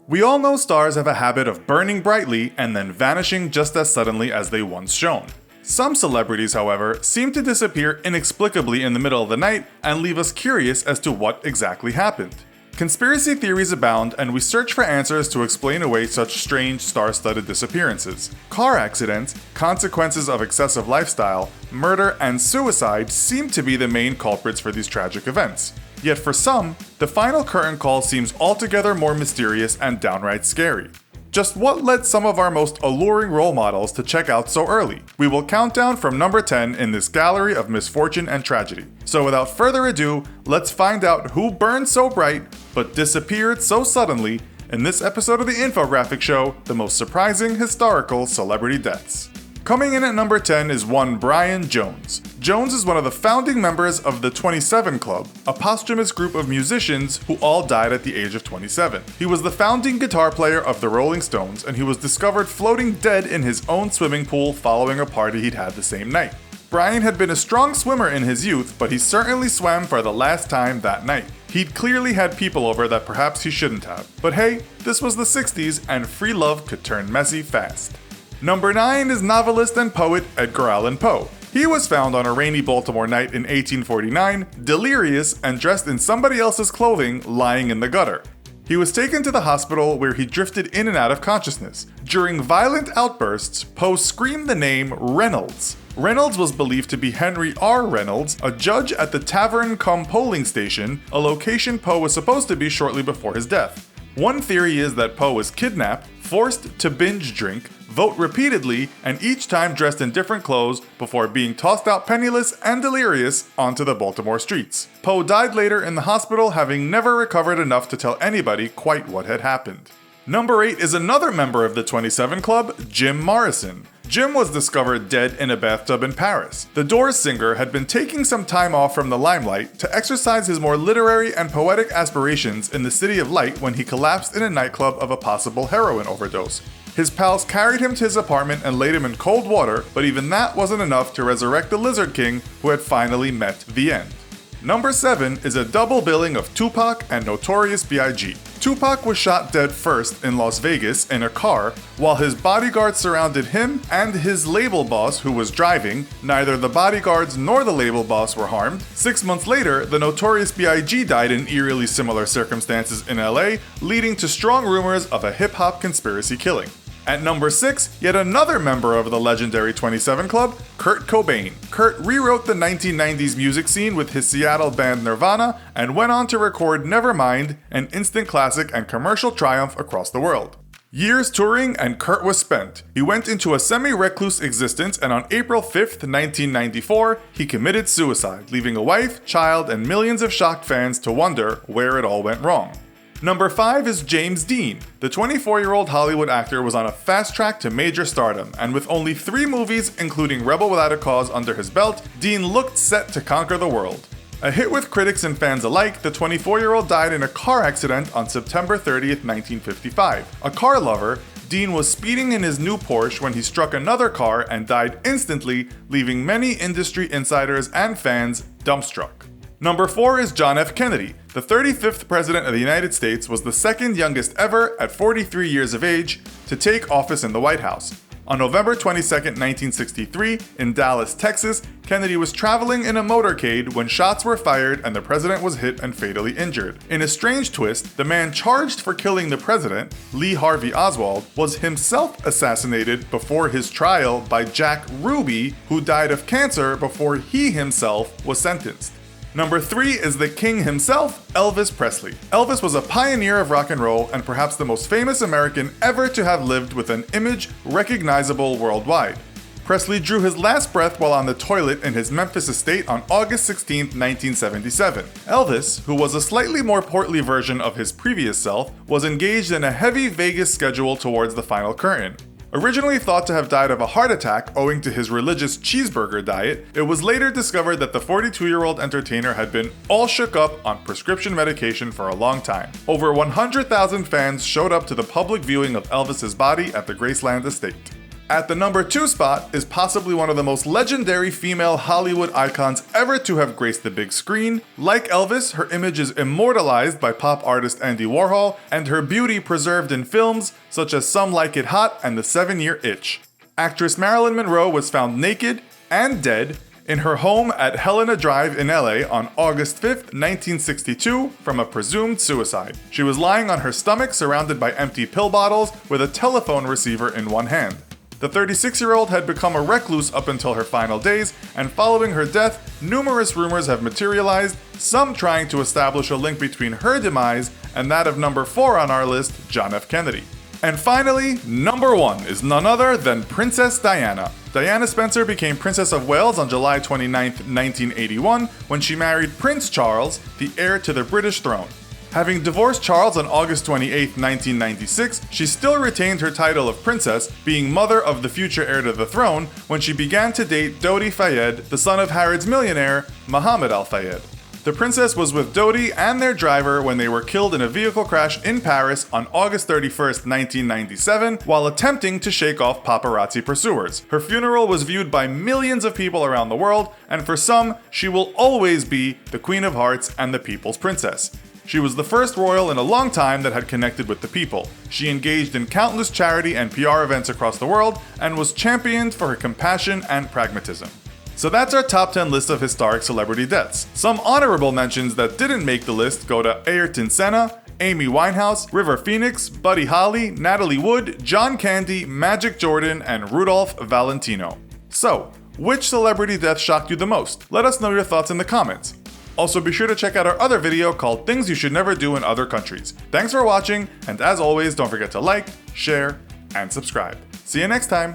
We all know stars have a habit of burning brightly and then vanishing just as suddenly as they once shone. Some celebrities, however, seem to disappear inexplicably in the middle of the night and leave us curious as to what exactly happened. Conspiracy theories abound, and we search for answers to explain away such strange star-studded disappearances. Car accidents, consequences of excessive lifestyle, murder, and suicide seem to be the main culprits for these tragic events. Yet for some, the final curtain call seems altogether more mysterious and downright scary. Just what led some of our most alluring role models to check out so early? We will count down from number 10 in this gallery of misfortune and tragedy. So without further ado, let's find out who burned so bright but disappeared so suddenly in this episode of the Infographics Show, the most surprising historical celebrity deaths. Coming in at number 10 is one Brian Jones. Jones is one of the founding members of the 27 Club, a posthumous group of musicians who all died at the age of 27. He was the founding guitar player of the Rolling Stones, and he was discovered floating dead in his own swimming pool following a party he'd had the same night. Brian had been a strong swimmer in his youth, but he certainly swam for the last time that night. He'd clearly had people over that perhaps he shouldn't have. But hey, this was the 60s, and free love could turn messy fast. Number 9 is novelist and poet Edgar Allan Poe. He was found on a rainy Baltimore night in 1849, delirious and dressed in somebody else's clothing, lying in the gutter. He was taken to the hospital where he drifted in and out of consciousness. During violent outbursts, Poe screamed the name Reynolds. Reynolds was believed to be Henry R. Reynolds, a judge at the Tavern-cum-polling station, a location Poe was supposed to be shortly before his death. One theory is that Poe was kidnapped, forced to binge drink, vote repeatedly, and each time dressed in different clothes before being tossed out penniless and delirious onto the Baltimore streets. Poe died later in the hospital, having never recovered enough to tell anybody quite what had happened. Number 8 is another member of the 27 Club, Jim Morrison. Jim was discovered dead in a bathtub in Paris. The Doors singer had been taking some time off from the limelight to exercise his more literary and poetic aspirations in the City of Light when he collapsed in a nightclub of a possible heroin overdose. His pals carried him to his apartment and laid him in cold water, but even that wasn't enough to resurrect the Lizard King, who had finally met the end. Number 7 is a double billing of Tupac and Notorious B.I.G. Tupac was shot dead first in Las Vegas in a car, while his bodyguards surrounded him and his label boss who was driving. Neither the bodyguards nor the label boss were harmed. 6 months later, the Notorious B.I.G. died in eerily similar circumstances in LA, leading to strong rumors of a hip-hop conspiracy killing. At number 6, yet another member of the legendary 27 Club, Kurt Cobain. Kurt rewrote the 1990s music scene with his Seattle band Nirvana and went on to record Nevermind, an instant classic and commercial triumph across the world. Years touring and Kurt was spent. He went into a semi-recluse existence, and on April 5th, 1994, he committed suicide, leaving a wife, child, and millions of shocked fans to wonder where it all went wrong. Number 5 is James Dean. The 24-year-old Hollywood actor was on a fast track to major stardom, and with only 3 movies, including Rebel Without a Cause, under his belt, Dean looked set to conquer the world. A hit with critics and fans alike, the 24-year-old died in a car accident on September 30th, 1955. A car lover, Dean was speeding in his new Porsche when he struck another car and died instantly, leaving many industry insiders and fans dumbstruck. Number 4 is John F. Kennedy. The 35th President of the United States was the second youngest ever, at 43 years of age, to take office in the White House. On November 22, 1963, in Dallas, Texas, Kennedy was traveling in a motorcade when shots were fired and the president was hit and fatally injured. In a strange twist, the man charged for killing the president, Lee Harvey Oswald, was himself assassinated before his trial by Jack Ruby, who died of cancer before he himself was sentenced. Number 3 is the king himself, Elvis Presley. Elvis was a pioneer of rock and roll and perhaps the most famous American ever to have lived with an image recognizable worldwide. Presley drew his last breath while on the toilet in his Memphis estate on August 16, 1977. Elvis, who was a slightly more portly version of his previous self, was engaged in a heavy Vegas schedule towards the final curtain. Originally thought to have died of a heart attack owing to his religious cheeseburger diet, it was later discovered that the 42-year-old entertainer had been all shook up on prescription medication for a long time. Over 100,000 fans showed up to the public viewing of Elvis's body at the Graceland estate. At the number 2 spot is possibly one of the most legendary female Hollywood icons ever to have graced the big screen. Like Elvis, her image is immortalized by pop artist Andy Warhol, and her beauty preserved in films such as Some Like It Hot and The 7-Year Itch. Actress Marilyn Monroe was found naked and dead in her home at Helena Drive in LA on August 5, 1962, from a presumed suicide. She was lying on her stomach surrounded by empty pill bottles with a telephone receiver in one hand. The 36-year-old had become a recluse up until her final days, and following her death, numerous rumors have materialized, some trying to establish a link between her demise and that of number 4 on our list, John F. Kennedy. And finally, number 1 is none other than Princess Diana. Diana Spencer became Princess of Wales on July 29, 1981, when she married Prince Charles, the heir to the British throne. Having divorced Charles on August 28, 1996, she still retained her title of princess, being mother of the future heir to the throne, when she began to date Dodi Fayed, the son of Harrods millionaire, Mohammed Al Fayed. The princess was with Dodi and their driver when they were killed in a vehicle crash in Paris on August 31, 1997, while attempting to shake off paparazzi pursuers. Her funeral was viewed by millions of people around the world, and for some, she will always be the Queen of Hearts and the People's Princess. She was the first royal in a long time that had connected with the people. She engaged in countless charity and PR events across the world and was championed for her compassion and pragmatism. So that's our top 10 list of historic celebrity deaths. Some honorable mentions that didn't make the list go to Ayrton Senna, Amy Winehouse, River Phoenix, Buddy Holly, Natalie Wood, John Candy, Magic Jordan, and Rudolph Valentino. So, which celebrity death shocked you the most? Let us know your thoughts in the comments. Also, be sure to check out our other video called Things You Should Never Do in Other Countries. Thanks for watching, and as always, don't forget to like, share, and subscribe. See you next time!